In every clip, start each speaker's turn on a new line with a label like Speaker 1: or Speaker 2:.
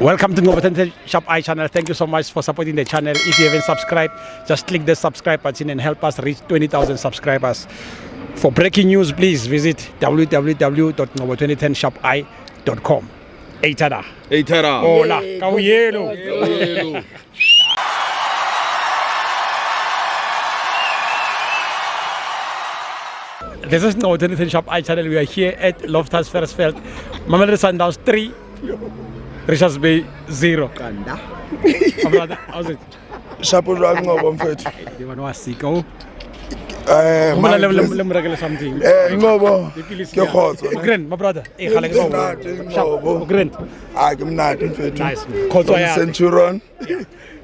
Speaker 1: Welcome to Ngobo Shop I channel. Thank you so much for supporting the channel. If you haven't subscribed, just click the subscribe button and help us reach 20,000 subscribers. For breaking news, please visit www.ngobo2010shopi.com. Eitada.
Speaker 2: Eitada.
Speaker 1: Hola. Caballero. This is Ngobo 2010 Shop I channel. We are here at Loftus Versfeld. Mamelodi Sundowns 3. Richards Bay 0.
Speaker 3: Kanda.
Speaker 1: My brother, how's it?
Speaker 3: Shapo jwang Ngobo mfethu.
Speaker 1: You want to see go?
Speaker 3: Man,
Speaker 1: Let me regular something.
Speaker 3: Ngobo. Ke khotso.
Speaker 1: Grand, my brother. Eh, khale ke
Speaker 3: Ngobo.
Speaker 1: Grand.
Speaker 3: Ah, ke mnati mfethu.
Speaker 1: Nice. Khotso ya.
Speaker 3: Centurion.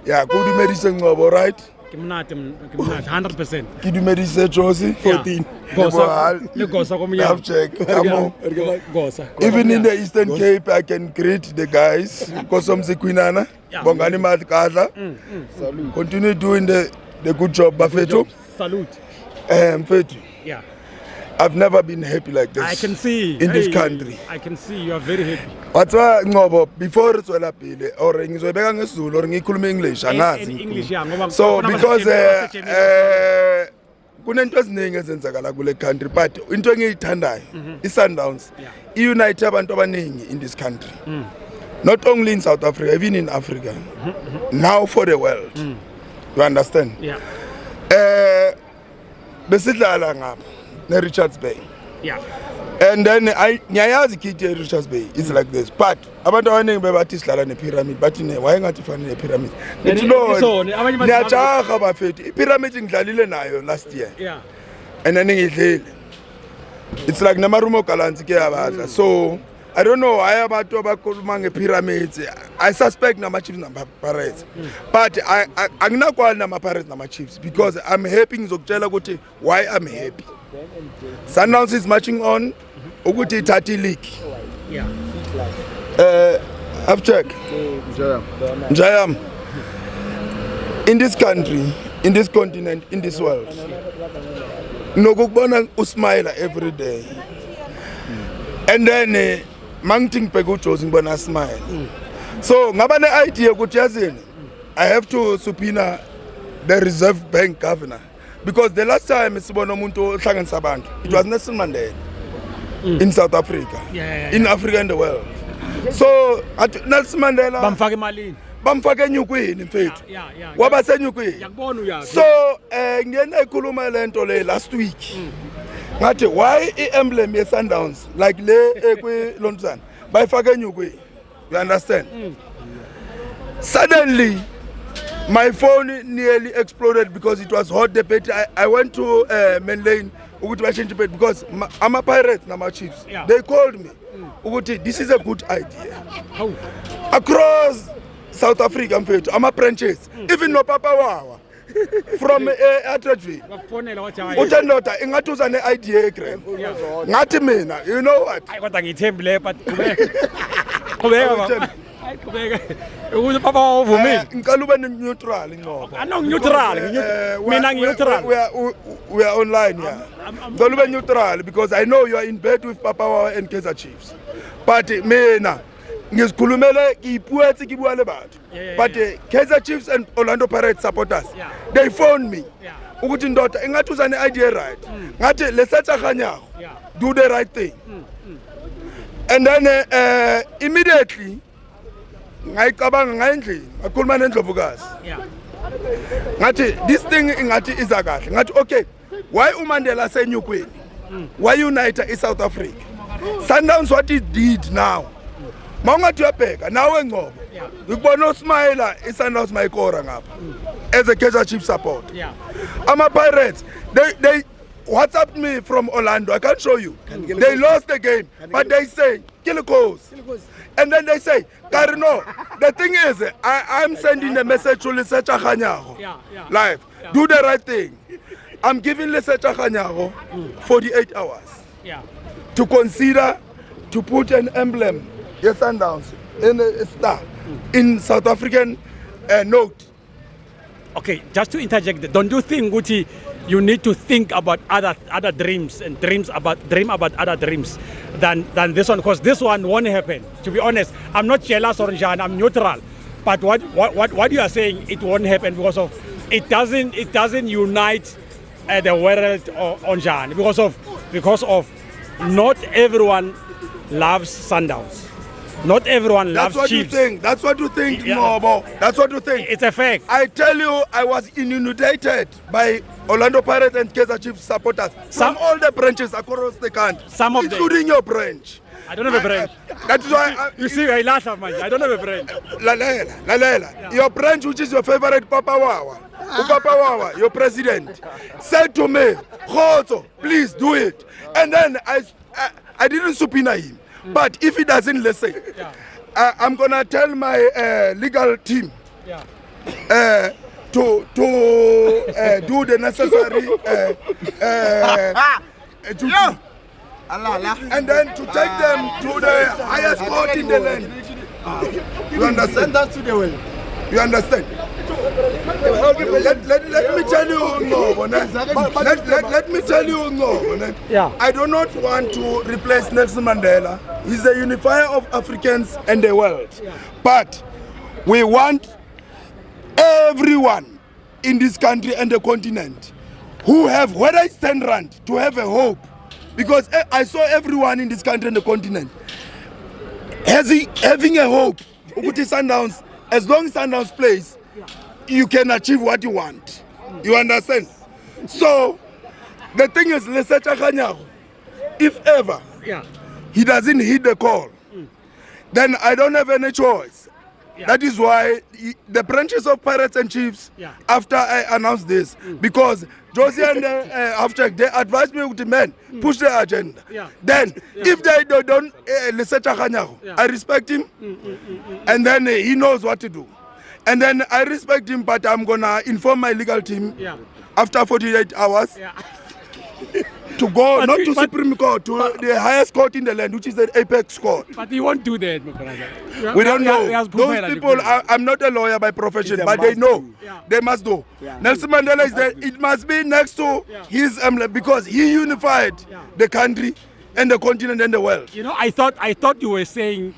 Speaker 3: Yeah, ku dumedise Ngobo, right?
Speaker 1: Ke mnate 100%.
Speaker 3: Ke dumedise Josie 14.
Speaker 1: Gosa. Le gosa ko mnya.
Speaker 3: Love check. Amo.
Speaker 1: Gosa.
Speaker 3: Even in the Eastern Cape, I can greet the guys. Kosomse Quinana. Bongani Matkadla. Continue doing the good job, bafethu.
Speaker 1: Salute.
Speaker 3: Mfethu.
Speaker 1: Yeah.
Speaker 3: I've never been happy like this.
Speaker 1: I can see
Speaker 3: in this country.
Speaker 1: I can see you are very happy.
Speaker 3: Watswa Ngobo, before tswela pele or ngizobeka ngesizulu or ngikhuluma English angazi.
Speaker 1: English ya ngoba
Speaker 3: So because kunento eziningi ezenzakala kule country but into engiyithandayo iSundowns iunite abantu abaningi in this country. Not only in South Africa, even in Africa. Now for the world. You understand?
Speaker 1: Yeah.
Speaker 3: Besidlala ngapha ne Richards Bay.
Speaker 1: Yeah.
Speaker 3: And then ngiyayazi kit ye Richards Bay is like this but abantu abaningi bebathi sidlala ne pyramid bathi ne wayengathi fana ne pyramid. Ngithi lo niyajaga bafethi i-pyramid ngidlalile nayo last year.
Speaker 1: Yeah.
Speaker 3: And then ngidlile. It's like namarumo galanzi ke yabadla. So I don't know why abantu abakhuluma nge-pyramids. I suspect nama-Chiefs nama-Pirates. But anginakwali nama-Pirates nama-Chiefs because I'm happy ngizokutshela ukuthi why I'm happy. Sundowns is marching on ukuthi ithathe league.
Speaker 1: Yeah.
Speaker 3: I've checked. Njayam. In this country, in this continent, in this world. Nokubona usmile every day. And then mangithi ngibheka uJozi ngibona smile. So ngaba ne idea ukuthi yazini I have to subpoena the Reserve Bank governor because the last time sibona umuntu ohlanganisa abantu it was Nelson Mandela in South Africa. In Africa and the world. So Nelson Mandela
Speaker 1: Bamfaka emalini.
Speaker 3: Bamfaka enyukwini mfethu.
Speaker 1: Yeah.
Speaker 3: Waba senyukwini.
Speaker 1: Yakubona uyazi.
Speaker 3: So ngiyena ekhuluma lento le last week. Ngathi why i-emblem ye-Sundowns like le ekwi-Lontuzana bayifake enyukwini. You understand? Suddenly my phone nearly exploded because it was hot debate. I went to Main Lane ukuthi bashintshe debate because ama-Pirates nama-Chiefs they called me ukuthi this is a good idea.
Speaker 1: How?
Speaker 3: Across South Africa mfethu ama-branches even no Papa Wawa from Atteridgeville.
Speaker 1: Bakufonela wathi hayi.
Speaker 3: Uthe ndoda ingathi uza ne-idea eGram. Ngathi mina you know what?
Speaker 1: Hayi kodwa ngithembile but qhubeka baba. Hayi qhubeka. Ukuthi papa uvumile.
Speaker 3: Ngicela ube neutral Ngobo.
Speaker 1: Ano neutral, mina neutral.
Speaker 3: We are online here. Ngicela ube neutral because I know you are in bed with Papa Wawa and Kaizer Chiefs. But mina ngizikhulumele ipuetsi kibua le batho. But Kaizer Chiefs and Orlando Pirates supporters they phoned me. Ukuthi ndoda ingathi uza ne-idea right. Ngathi lesetsa khanyago. Do the right thing. And then immediately ngayicabanga ngayendlini ngakhuluma nendlovukazi. Ngathi this thing ingathi iza kahle. Ngathi okay, why uMandela senyukwini? Why unite South Africa? Sundowns what it did now. Mawungathi uyabheka nawe Ngobo. Ngikubona usmile iSundowns mayikora ngapha. As a Kaizer Chiefs support. Ama-Pirates they WhatsApp me from Orlando. I can't show you. They lost the game, but they say Kilikos. And then they say, Karino, the thing is, I'm sending a message to Lesetja Khanyago live. Do the right thing. I'm giving Lesetja Khanyago 48 hours to consider to put an emblem, yes, Sundowns, in a star, in South African note.
Speaker 1: Okay, just to interject, don't you think Guti you need to think about other dreams and dream about other dreams than this one, because this one won't happen. To be honest, I'm not jealous or Njani, I'm neutral. But what you are saying, it won't happen because of it doesn't unite the world on Njani, because of not everyone loves Sundowns. Not everyone loves Chiefs.
Speaker 3: That's what you think,
Speaker 1: Yeah.
Speaker 3: Ngobo. That's what you think.
Speaker 1: It's a fact.
Speaker 3: I tell you, I was inundated by Orlando Pirates and Kaizer Chiefs supporters
Speaker 1: Some-
Speaker 3: from all the branches across the country,
Speaker 1: Some of them.
Speaker 3: including your branch.
Speaker 1: I don't have a brain.
Speaker 3: That is why
Speaker 1: You see, I laugh, man. I don't have a brain.
Speaker 3: Lalela. Your branch, which is your favorite Papa Wawa, Papa Wawa, your president, said to me, Khoto, please do it. And then I didn't subpoena him. But if he doesn't listen, I'm gonna tell my legal team
Speaker 1: Yeah.
Speaker 3: to do the necessary duty. And then to take them to the highest court in the land. You understand?
Speaker 2: Send us to the well.
Speaker 3: You understand? Let me tell you, no, let me tell you, no.
Speaker 1: Yeah.
Speaker 3: I do not want to replace Nelson Mandela. He's the unifier of Africans and the world. But we want everyone in this country and the continent who have, whether it's 10 rand, to have a hope. Because I saw everyone in this country and the continent having a hope. Ukuthi Sundowns, as long as Sundowns plays, you can achieve what you want. You understand? So the thing is, Lesetja Kganyago, if ever
Speaker 1: Yeah.
Speaker 3: he doesn't hit the call, then I don't have any choice.
Speaker 1: Yeah.
Speaker 3: That is why the branches of Pirates and Chiefs,
Speaker 1: Yeah.
Speaker 3: after I announced this, because Josie and Afchek, they advised me with the men, push the agenda.
Speaker 1: Yeah.
Speaker 3: Then, if they don't Lesetja Kganyago,
Speaker 1: Yeah.
Speaker 3: I respect him, and then he knows what to do. And then I respect him, but I'm gonna inform my legal team
Speaker 1: Yeah.
Speaker 3: after 48 hours
Speaker 1: Yeah.
Speaker 3: to go,
Speaker 1: But
Speaker 3: not
Speaker 1: we-
Speaker 3: to
Speaker 1: but-
Speaker 3: Supreme Court, to the highest court in the land, which is the apex court.
Speaker 1: But he won't do that, my brother.
Speaker 3: We don't
Speaker 1: He
Speaker 3: know.
Speaker 1: has
Speaker 3: Those
Speaker 1: proven
Speaker 3: people,
Speaker 1: that.
Speaker 3: I'm not a lawyer by profession,
Speaker 2: It's a
Speaker 3: but they
Speaker 2: must
Speaker 3: know.
Speaker 2: do.
Speaker 1: Yeah.
Speaker 3: They must do.
Speaker 2: Yeah.
Speaker 3: Nelson Mandela is there. It must be next to
Speaker 1: Yeah.
Speaker 3: his because he unified
Speaker 1: Yeah.
Speaker 3: the country and the continent and the world.
Speaker 1: You know, I thought you were saying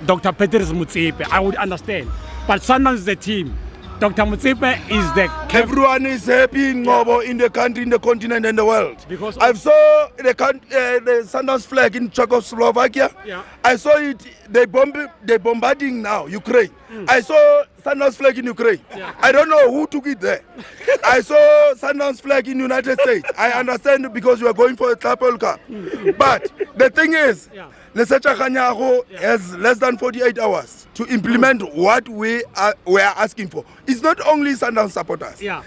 Speaker 1: Dr. Petrus Motsepe. I would understand. But Sundowns is the team. Dr. Motsepe is the
Speaker 3: Everyone is happy in Ngobo, in the country, in the continent, and the world.
Speaker 1: Because of-
Speaker 3: I saw the Sundowns flag in Czechoslovakia.
Speaker 1: Yeah.
Speaker 3: I saw it. They bombarding now Ukraine. I saw Sundowns flag in Ukraine.
Speaker 1: Yeah.
Speaker 3: I don't know who took it there. I saw Sundowns flag in United States. I understand because we are going for a Triple Cup. But the thing is,
Speaker 1: Yeah.
Speaker 3: Lesetja Kganyago has less than 48 hours to implement what we are asking for. It's not only Sundowns supporters.
Speaker 1: Yeah.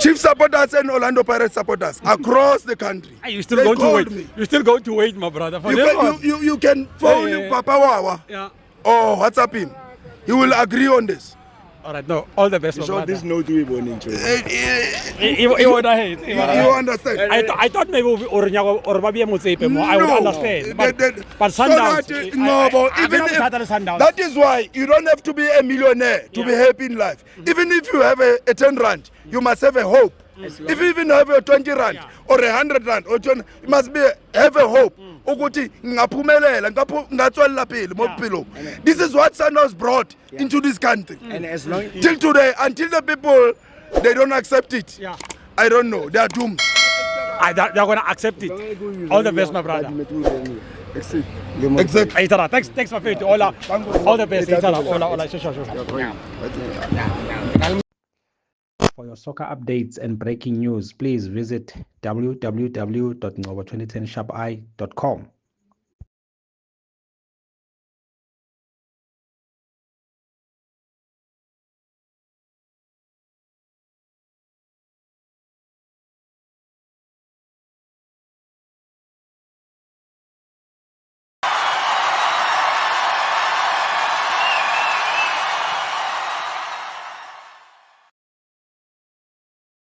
Speaker 3: Chief supporters and Orlando Pirates supporters across the country.
Speaker 1: Hey, you still
Speaker 3: They
Speaker 1: going to
Speaker 3: called
Speaker 1: wait.
Speaker 3: me.
Speaker 1: You still going to wait, my brother. For
Speaker 3: You
Speaker 1: this
Speaker 3: can,
Speaker 1: one.
Speaker 3: you can phone
Speaker 1: Yeah.
Speaker 3: Papa Wawa
Speaker 1: Yeah.
Speaker 3: or WhatsApp him. He will agree on this.
Speaker 1: All right. No. All the best, my
Speaker 2: So
Speaker 1: brother.
Speaker 2: this note we born into.
Speaker 1: He would hate.
Speaker 3: You understand?
Speaker 1: I thought maybe or maybe Motsepe more. I would
Speaker 3: No.
Speaker 1: understand. But
Speaker 3: So
Speaker 1: Sundowns.
Speaker 3: that, no, but even if,
Speaker 1: Sundowns.
Speaker 3: that is why you don't have to be a millionaire to be
Speaker 1: Yeah.
Speaker 3: happy in life. Even if you have a 10 rand, you must have a hope. If you even have a 20 rand
Speaker 1: Yeah.
Speaker 3: or 100 rand or 20, you must have a hope. Ukuthi ngaphumelela ngatswella pele mo
Speaker 1: Yeah.
Speaker 3: bophelong. This is what Sundowns brought into this country.
Speaker 2: And as long
Speaker 3: Till today, until the people they don't accept it,
Speaker 1: Yeah.
Speaker 3: I don't know. They are doomed.
Speaker 1: They're going to accept it. All the best, my brother.
Speaker 3: Exactly.
Speaker 1: Hey, Tara, thanks my friend. All the best. Hey, Tara. Hola. Sure. For your soccer updates and breaking news, please visit www.ngobo2010sharpi.com.